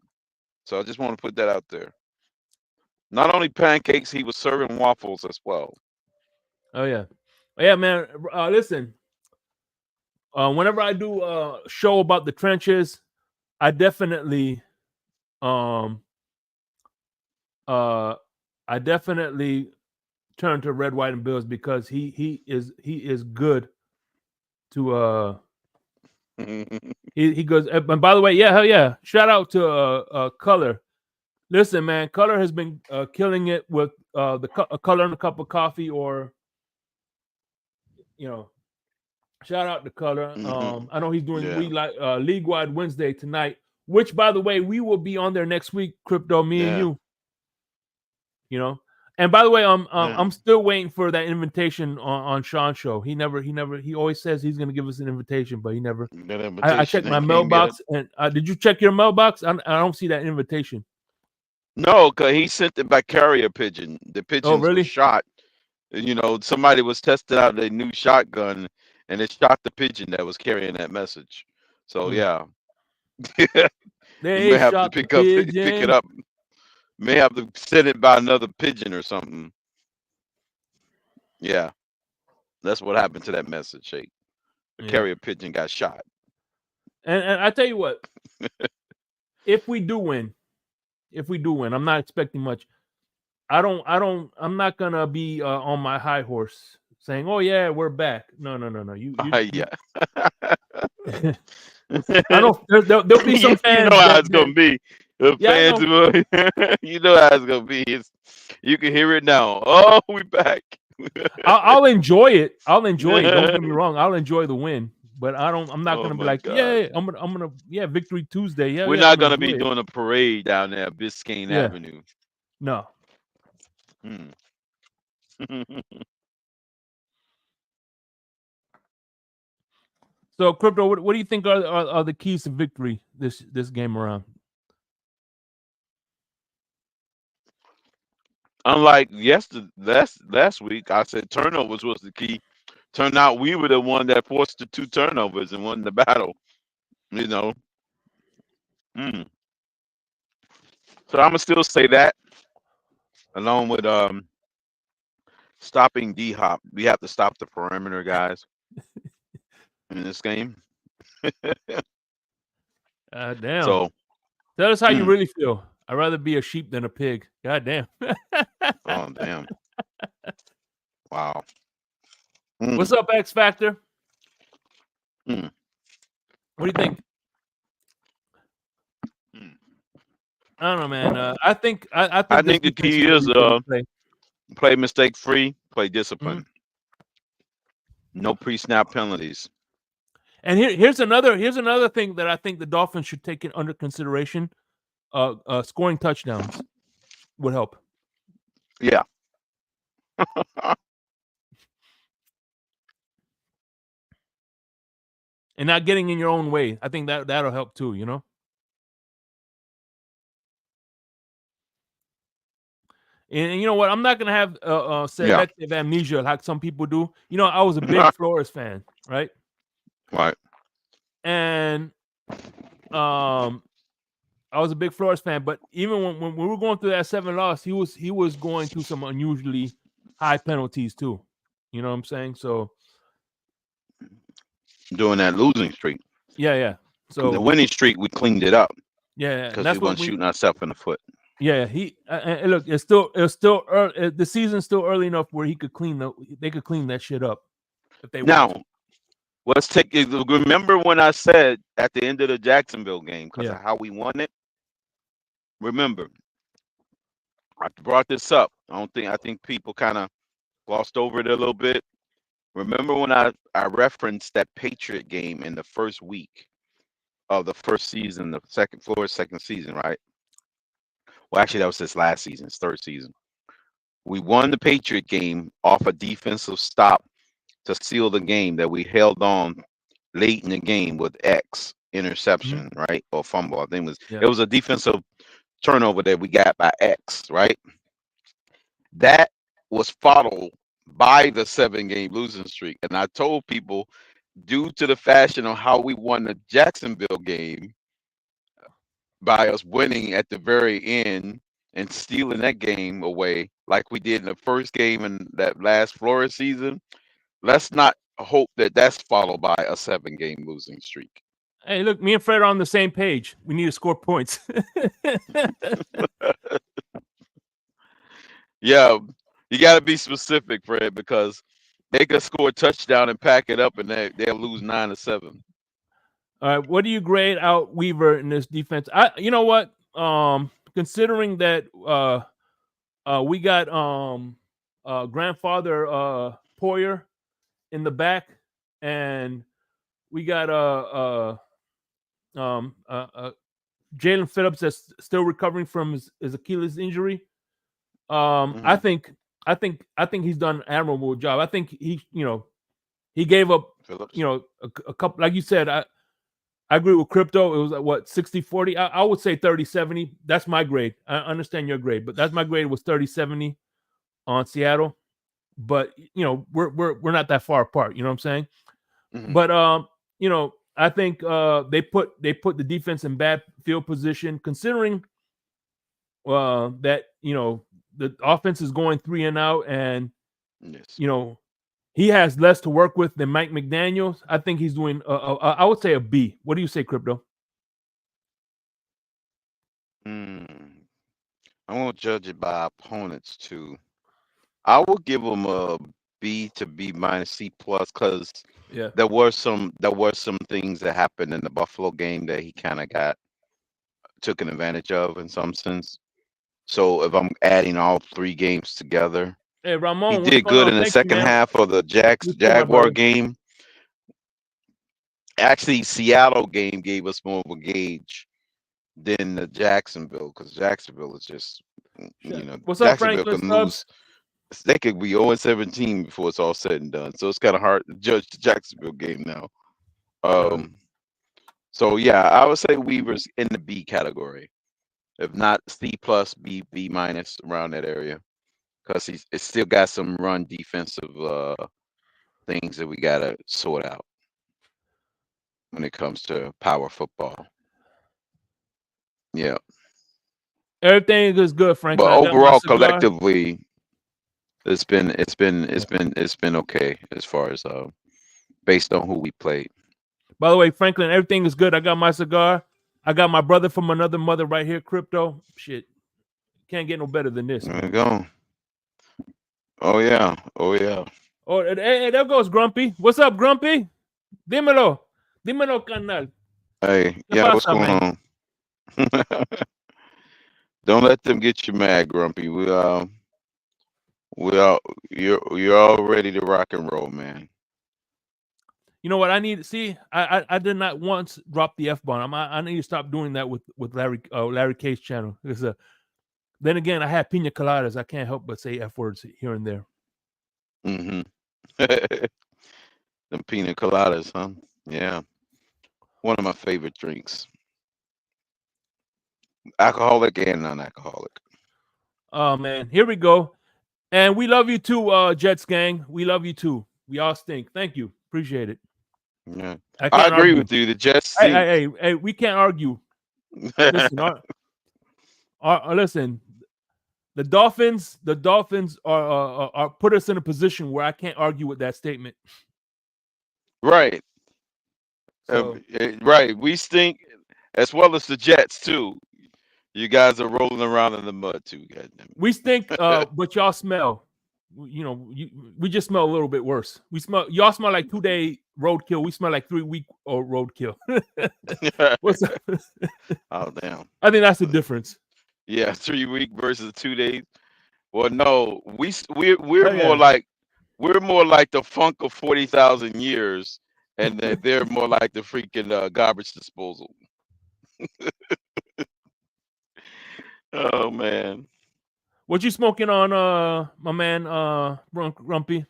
Speaker 4: So I just want to put that out there. Not only pancakes, he was serving waffles as well.
Speaker 1: Oh yeah, man. Listen, whenever I do a show about the trenches, I definitely, turn to Red, White, and Bills because he is good to he goes. And by the way, hell yeah, shout out to Color. Listen, man, Color has been killing it with the Color and a Cup of Coffee, or shout out to Color. I know he's doing League Wide Wednesday tonight, which, by the way, we will be on there next week. Crypto, me and you. And by the way, I'm still waiting for that invitation on Sean's show. He always says he's going to give us an invitation, but he never. I checked my mailbox, and did you check your mailbox? I don't see that invitation.
Speaker 4: No, because he sent it by carrier pigeon. The pigeon was shot. Somebody was testing out their new shotgun, and it shot the pigeon that was carrying that message. So yeah, you may have to pick it up. May have to send it by another pigeon or something. Yeah, that's what happened to that message. The carrier pigeon got shot.
Speaker 1: And I tell you what, if we do win, I'm not expecting much. I'm not gonna be on my high horse saying, "Oh yeah, we're back." No.
Speaker 4: Yeah.
Speaker 1: I don't. There'll be some fans.
Speaker 4: You know how it's gonna be. The fans, you know how it's gonna be. You can hear it now. Oh, we back.
Speaker 1: I'll enjoy it. I'll enjoy it. Don't get me wrong. I'll enjoy the win, but I'm not
Speaker 4: Oh
Speaker 1: gonna be
Speaker 4: my
Speaker 1: like,
Speaker 4: God.
Speaker 1: yeah, I'm gonna, yeah, Victory Tuesday. Yeah,
Speaker 4: We're
Speaker 1: yeah,
Speaker 4: not
Speaker 1: I'm
Speaker 4: gonna
Speaker 1: enjoy
Speaker 4: be
Speaker 1: it.
Speaker 4: doing a parade down there, Biscayne
Speaker 1: Yeah.
Speaker 4: Avenue.
Speaker 1: No.
Speaker 4: Hmm.
Speaker 1: So, Crypto, what do you think are the keys to victory this game around?
Speaker 4: Unlike last week, I said turnovers was the key. Turned out we were the one that forced the 2 turnovers and won the battle. You know. Mm. So I'm gonna still say that, along with stopping D Hop. We have to stop the perimeter guys in this game.
Speaker 1: Damn.
Speaker 4: So
Speaker 1: Tell us how you really feel. I'd rather be a sheep than a pig. God damn.
Speaker 4: oh damn. Wow.
Speaker 1: What's up, X Factor?
Speaker 4: Mm.
Speaker 1: What do you think? I don't know, man. I think
Speaker 4: the key is play mistake free, play discipline. No pre-snap penalties.
Speaker 1: And here's another thing that I think the Dolphins should take under consideration. Scoring touchdowns would help.
Speaker 4: Yeah.
Speaker 1: And not getting in your own way. I think that'll help too, you know? And you know what? I'm not gonna have selective amnesia like some people do. You know, I was a big Flores fan, right?
Speaker 4: Right.
Speaker 1: And I was a big Flores fan, but even when we were going through that 7 loss, he was going through some unusually high penalties too. You know what I'm saying? So
Speaker 4: during that losing streak.
Speaker 1: Yeah. So
Speaker 4: the winning streak, we cleaned it up.
Speaker 1: Yeah,
Speaker 4: because we weren't shooting ourselves in the foot.
Speaker 1: Yeah, he look. It's still early, the season's still early enough where they could clean that shit up if they want.
Speaker 4: Let's remember when I said at the end of the Jacksonville game because of how we won it. Remember, I brought this up. I think people kind of glossed over it a little bit. Remember when I referenced that Patriot game in the first week of the first season, the second season, right? Well, actually, that was his last season, his third season. We won the Patriot game off a defensive stop to seal the game that we held on late in the game with X interception, right? Or fumble. I think it was a defensive turnover that we got by X, right? That was followed by the 7-game losing streak. And I told people, due to the fashion of how we won the Jacksonville game by us winning at the very end and stealing that game away like we did in the first game in that last Flores season, let's not hope that that's followed by a 7-game losing streak.
Speaker 1: Hey, look, me and Fred are on the same page. We need to score points.
Speaker 4: Yeah, you got to be specific, Fred, because they could score a touchdown and pack it up, and they'll lose 9-7.
Speaker 1: All right, what do you grade out Weaver in this defense? You know what? Considering that we got grandfather Poyer in the back, and we got Jalen Phillips that's still recovering from his Achilles injury. I think he's done an admirable job. I think he gave up
Speaker 4: Phillips.
Speaker 1: A couple, like you said. I agree with Crypto. It was like what 60-40. I would say 30-70. That's my grade. I understand your grade, but that's my grade was 30-70 on Seattle. But we're not that far apart. You know what I'm saying? But I think they put the defense in bad field position, considering that the offense is going 3 and out, and he has less to work with than Mike McDaniel. I think he's doing I would say a B. What do you say, Crypto?
Speaker 4: I won't judge it by opponents too. I will give him a B to B minus C plus because there were some things that happened in the Buffalo game that he kind of took an advantage of in some sense. So if I'm adding all 3 games together,
Speaker 1: Hey,
Speaker 4: he
Speaker 1: Ramon, what's
Speaker 4: did
Speaker 1: going
Speaker 4: good
Speaker 1: on?
Speaker 4: in the
Speaker 1: Thank you,
Speaker 4: second
Speaker 1: man.
Speaker 4: half of the
Speaker 1: You too, my
Speaker 4: Jaguar
Speaker 1: brother.
Speaker 4: game. Actually, Seattle game gave us more of a gauge than the Jacksonville, because Jacksonville is just,
Speaker 1: What's up,
Speaker 4: Jacksonville
Speaker 1: Franklin
Speaker 4: can
Speaker 1: Stubbs?
Speaker 4: lose. They could be 0-17 before it's all said and done. So it's kind of hard to judge the Jacksonville game now. So yeah, I would say Weaver's in the B category, if not C+, B minus, around that area, because it's still got some run defensive things that we gotta sort out when it comes to power football. Yeah.
Speaker 1: Everything is good, Franklin.
Speaker 4: But
Speaker 1: I got my
Speaker 4: overall,
Speaker 1: cigar.
Speaker 4: collectively, it's been okay as far as based on who we played.
Speaker 1: By the way, Franklin, everything is good. I got my cigar. I got my brother from another mother right here, Crypto. Shit, can't get no better than this.
Speaker 4: There
Speaker 1: Man.
Speaker 4: we go. Oh yeah. Oh yeah.
Speaker 1: Oh, hey, there goes Grumpy. What's up, Grumpy? Dímelo, carnal.
Speaker 4: Hey,
Speaker 1: ¿Qué
Speaker 4: yeah, what's
Speaker 1: pasa,
Speaker 4: going
Speaker 1: man?
Speaker 4: on? Don't let them get you mad, Grumpy. You're all ready to rock and roll, man.
Speaker 1: You know what I need? See, I did not once drop the F-bomb. I need to stop doing that with Larry K's channel. Because then again, I have pina coladas. I can't help but say F words here and there.
Speaker 4: Mm-hmm. The pina coladas, huh? Yeah. One of my favorite drinks. Alcoholic and non-alcoholic.
Speaker 1: Oh man, here we go. And we love you too, Jets gang. We love you too. We all stink. Thank you. Appreciate it.
Speaker 4: Yeah.
Speaker 1: I
Speaker 4: I
Speaker 1: can't
Speaker 4: agree
Speaker 1: argue.
Speaker 4: with you. The Jets stink.
Speaker 1: Hey, we can't argue. Listen, listen. The Dolphins are put us in a position where I can't argue with that statement.
Speaker 4: Right.
Speaker 1: So,
Speaker 4: right. We stink as well as the Jets too. You guys are rolling around in the mud too. Goddamn.
Speaker 1: We stink, but y'all smell. You know, we just smell a little bit worse. Y'all smell like 2-day roadkill. We smell like 3-week roadkill. What's up?
Speaker 4: Oh damn!
Speaker 1: I think that's the difference.
Speaker 4: Yeah, 3-week versus 2 days. Well, no, we're
Speaker 1: Oh,
Speaker 4: more like the funk of 40,000 years, and they're more like the freaking garbage disposal. Oh man.
Speaker 1: What you smoking on, my man, Grumpy?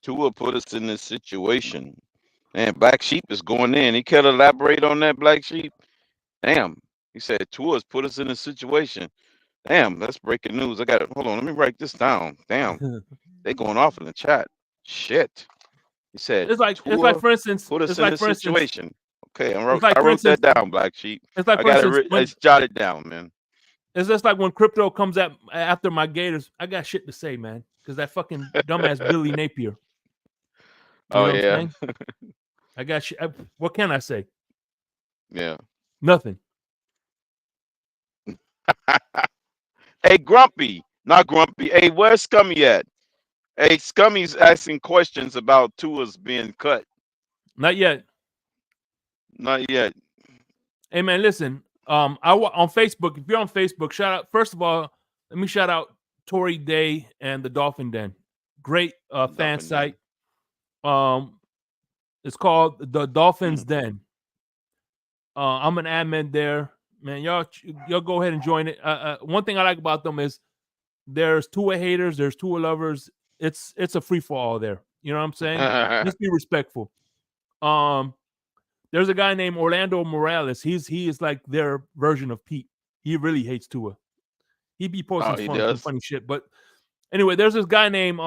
Speaker 4: Tua put us in this situation. Man, Black Sheep is going in. He can't elaborate on that, Black Sheep. Damn. He said Tua's put us in a situation. Damn, that's breaking news. I got it. Hold on, let me write this down. Damn. They going off in the chat. Shit. He said
Speaker 1: It's like for instance,
Speaker 4: put us in this situation. Okay, I wrote that down, Black Sheep.
Speaker 1: It's like,
Speaker 4: I
Speaker 1: for
Speaker 4: got
Speaker 1: instance,
Speaker 4: it jotted down, man.
Speaker 1: It's just like when Crypto comes after my Gators, I got shit to say, man, because that fucking dumbass Billy Napier. You know what I'm saying? I got shit. What can I say?
Speaker 4: Yeah.
Speaker 1: Nothing.
Speaker 4: Hey, Grumpy. Not Grumpy. Hey, where's Scummy at? Hey, Scummy's asking questions about Tua's being cut.
Speaker 1: Not yet.
Speaker 4: Not yet.
Speaker 1: Hey man, listen. On Facebook, if you're on Facebook, shout out. First of all, let me shout out Tory Day and the Dolphin Den. Great fan site. It's called the Dolphins Den. I'm an admin there, man. Y'all go ahead and join it. One thing I like about them is there's Tua haters, there's Tua lovers. It's a free for all there. You know what I'm saying? Just be respectful. There's a guy named Orlando Morales. He is like their version of Pete. He really hates Tua. He be posting funny shit. But anyway, there's this guy named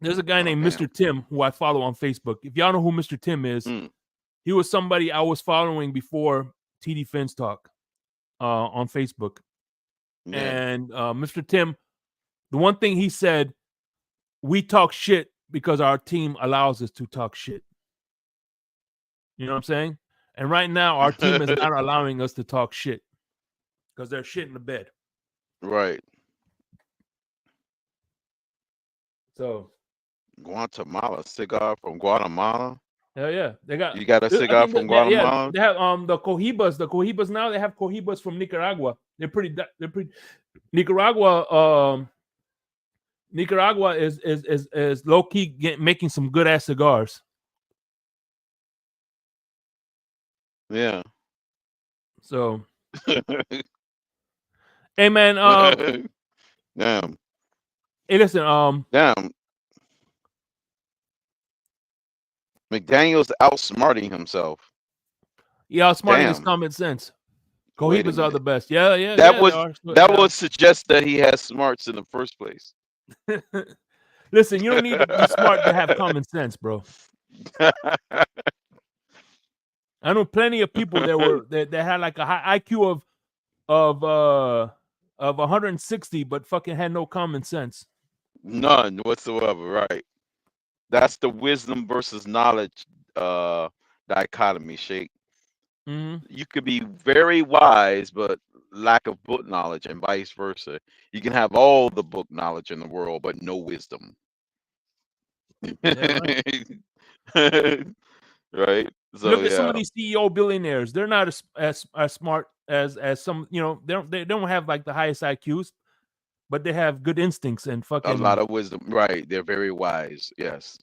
Speaker 1: Mr. Tim who I follow on Facebook. If y'all know who Mr. Tim is, he was somebody I was following before TD Fins Talk on Facebook. Yeah. And Mr. Tim, the one thing he said, we talk shit because our team allows us to talk shit. You know what I'm saying? And right now, our team is not allowing us to talk shit because they're shit in the bed.
Speaker 4: Right.
Speaker 1: So,
Speaker 4: Guatemala, cigar from Guatemala.
Speaker 1: Hell yeah, they got.
Speaker 4: You got a
Speaker 1: I
Speaker 4: cigar
Speaker 1: think
Speaker 4: from
Speaker 1: that- yeah,
Speaker 4: Guatemala?
Speaker 1: they have the Cohibas. The Cohibas now they have Cohibas from Nicaragua. They're pretty. Nicaragua. Nicaragua is low key making some good ass cigars.
Speaker 4: Yeah.
Speaker 1: So, hey man,
Speaker 4: Damn.
Speaker 1: hey listen,
Speaker 4: Damn. McDaniel's outsmarting himself.
Speaker 1: yeah, outsmarting is
Speaker 4: Damn.
Speaker 1: common sense.
Speaker 4: Wait a
Speaker 1: Cohibas are the
Speaker 4: minute.
Speaker 1: best. Yeah,
Speaker 4: That
Speaker 1: they
Speaker 4: would
Speaker 1: are.
Speaker 4: that would suggest that he has smarts in the first place.
Speaker 1: Listen, you don't need to be smart to have common sense, bro. I know plenty of people that had like a high IQ of 160, but fucking had no common sense.
Speaker 4: None whatsoever, right? That's the wisdom versus knowledge dichotomy, Shake.
Speaker 1: Mm-hmm.
Speaker 4: You could be very wise, but lack of book knowledge, and vice versa. You can have all the book knowledge in the world, but no wisdom.
Speaker 1: Yeah,
Speaker 4: right? Right? So
Speaker 1: Look at some
Speaker 4: yeah,
Speaker 1: of these CEO billionaires. They're not as smart as some. You know, they don't have like the highest IQs, but they have good instincts and
Speaker 4: a
Speaker 1: fucking.
Speaker 4: lot of wisdom. Right? They're very wise. Yes.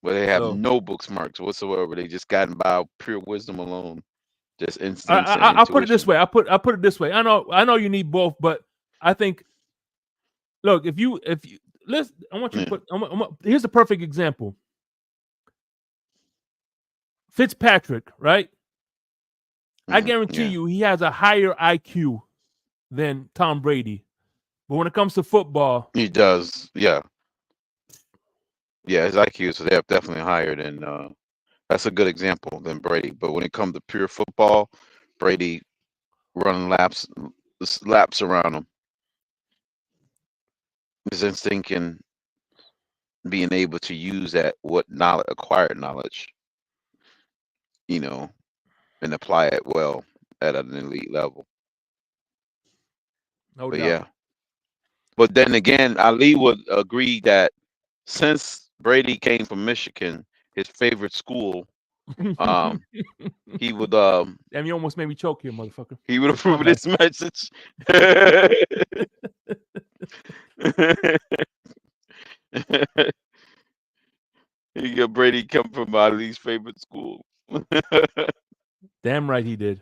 Speaker 4: But they have
Speaker 1: So
Speaker 4: no book smarts whatsoever. They just gotten by pure wisdom alone, just instincts and
Speaker 1: I'll put it this
Speaker 4: intuition.
Speaker 1: way. I'll put it this way. I know you need both, but I think. Look, if you let's, I want you to put. Here's a perfect example. Fitzpatrick, right? I guarantee you he has a higher IQ than Tom Brady. But when it comes to football,
Speaker 4: He does. Yeah. Yeah, his IQ is definitely higher than that's a good example than Brady. But when it comes to pure football, Brady running laps around him. His instinct and being able to use that acquired knowledge, and apply it well at an elite level.
Speaker 1: no
Speaker 4: But
Speaker 1: doubt.
Speaker 4: yeah. But then again, Ali would agree that since Brady came from Michigan, his favorite school, he would
Speaker 1: Damn, you almost made me choke here, motherfucker.
Speaker 4: he would approve of this message. He got Brady come from Ali's favorite school.
Speaker 1: Damn right he did.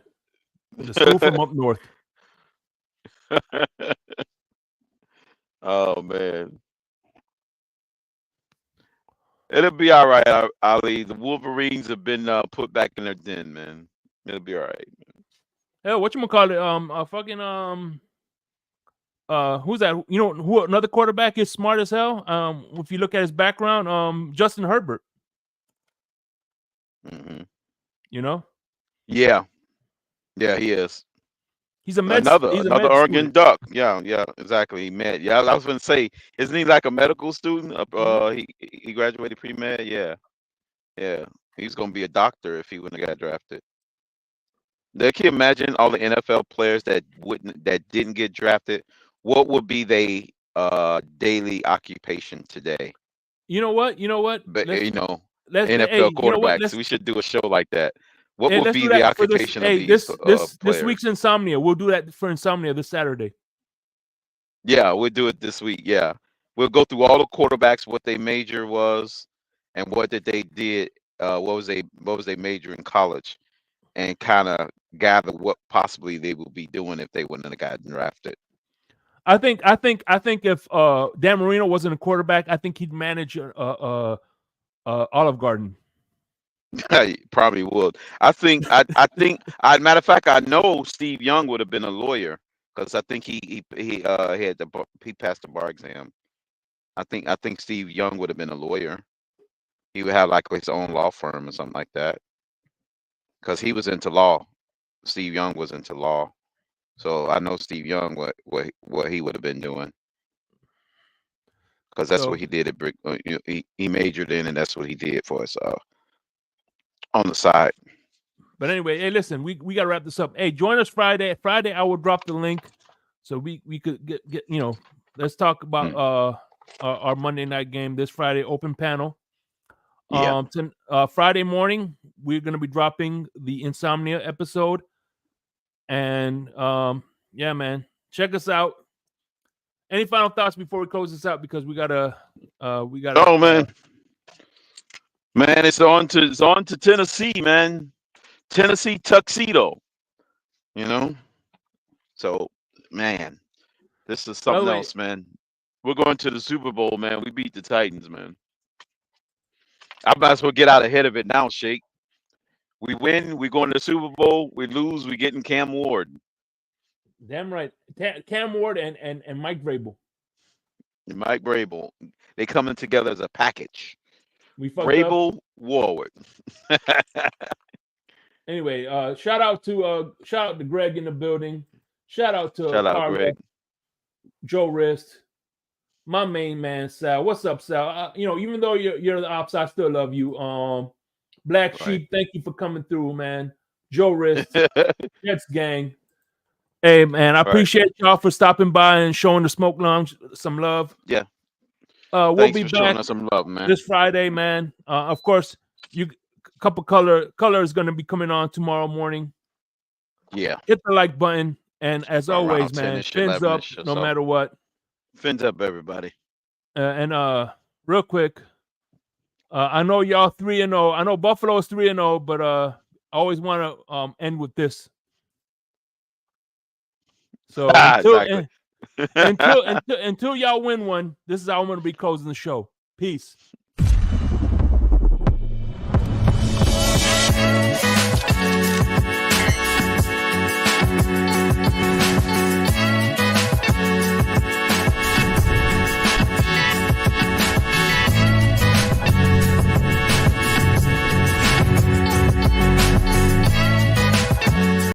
Speaker 1: The school from up north.
Speaker 4: Oh man. It'll be all right, Ali. The Wolverines have been put back in their den, man. It'll be all right.
Speaker 1: Hell, whatchamacallit? Fucking who's that? You know who another quarterback is smart as hell? If you look at his background, Justin Herbert. You know?
Speaker 4: Yeah, he is.
Speaker 1: He's a
Speaker 4: another
Speaker 1: med
Speaker 4: Oregon
Speaker 1: student.
Speaker 4: Duck. Yeah, exactly. Med. Yeah, I was going to say, isn't he like a medical student? He graduated pre-med. Yeah. He's going to be a doctor if he wouldn't have got drafted. Can you imagine all the NFL players that didn't get drafted? What would be their daily occupation today?
Speaker 1: You know what?
Speaker 4: But NFL quarterbacks.
Speaker 1: You know what?
Speaker 4: We should do a show like that. What would
Speaker 1: let's
Speaker 4: be
Speaker 1: do
Speaker 4: the
Speaker 1: that for
Speaker 4: occupation of these
Speaker 1: this
Speaker 4: players?
Speaker 1: week's Insomnia. We'll do that for Insomnia this Saturday.
Speaker 4: Yeah, we'll do it this week. Yeah, we'll go through all the quarterbacks, what their major was, and what did they did. What was they major in college, and kind of gather what possibly they would be doing if they wouldn't have gotten drafted.
Speaker 1: I think if Dan Marino wasn't a quarterback, I think he'd manage Olive Garden.
Speaker 4: Probably would. I think. Matter of fact, I know Steve Young would have been a lawyer because I think he passed the bar exam. I think Steve Young would have been a lawyer. He would have like his own law firm or something like that. Because he was into law. Steve Young was into law, so I know Steve Young what he would have been doing. Because that's what he did at Brick. He majored in, and that's what he did for us on the side.
Speaker 1: But anyway, hey, listen, we got to wrap this up. Hey, join us Friday. Friday, I will drop the link so we could get let's talk about our Monday night game this Friday, open panel.
Speaker 4: Yeah.
Speaker 1: Friday morning, we're going to be dropping the Insomnia episode. And yeah, man, check us out. Any final thoughts before we close this out? Because we gotta.
Speaker 4: Oh man, it's on to Tennessee, man. Tennessee tuxedo. You know. So, man, this is something else, man. We're going to the Super Bowl, man. We beat the Titans, man. I might as well get out ahead of it now, Shake. We win, we go to the Super Bowl. We lose, we getting Cam Ward.
Speaker 1: Damn right, Cam Ward and Mike Vrabel.
Speaker 4: Mike Vrabel, they coming together as a package.
Speaker 1: We fucked
Speaker 4: Vrabel,
Speaker 1: up.
Speaker 4: Warwick.
Speaker 1: Anyway, shout out to Greg in the building. Shout out to Carla,
Speaker 4: Greg.
Speaker 1: Joe Rist, my main man Sal. What's up, Sal? Even though you're the ops, I still love you. Black Sheep, thank you for coming through, man. Joe Rist, Jets gang. Hey, man, I appreciate y'all for stopping by and showing the Smoke Lounge some love.
Speaker 4: Yeah.
Speaker 1: We'll be back
Speaker 4: showing us some love, man.
Speaker 1: This Friday, man. Of course, couple color is going to be coming on tomorrow morning.
Speaker 4: Yeah.
Speaker 1: Hit the like button, and as always, man, fins up no matter what.
Speaker 4: Fins up, everybody.
Speaker 1: And real quick, I know y'all 3-0. I know Buffalo's 3-0, but I always want to end with this. So until y'all win one, this is how I'm going to be closing the show. Peace.